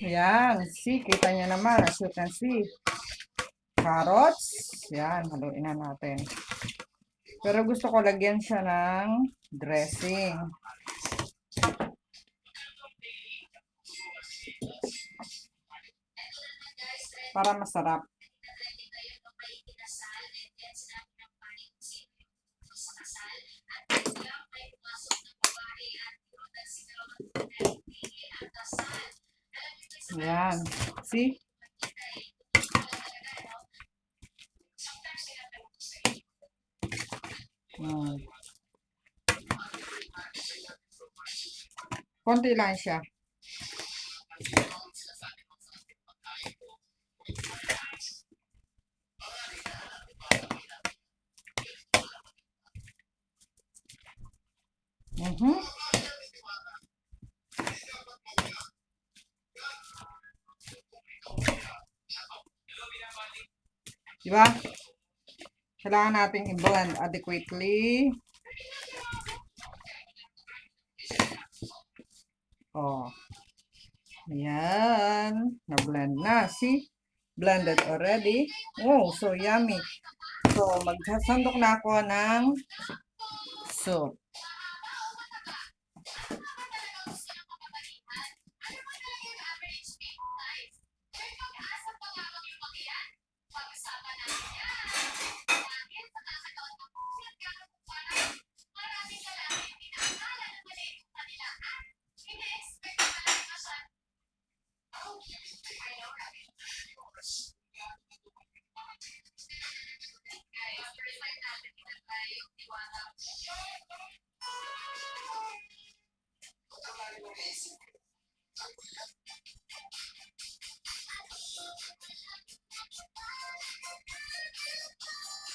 Yan. See, kita niyo naman. As you can see. Carrots. Yan, haluin na natin. Pero gusto ko lagyan siya ng dressing. Para masarap. Yan. See? Konti lang siya. Diba? Kailangan natin i-blend adequately. Oh. Ayan. Na-blend na. See? Blended already. Oh, so yummy. So, magsasandok na ako ng soup.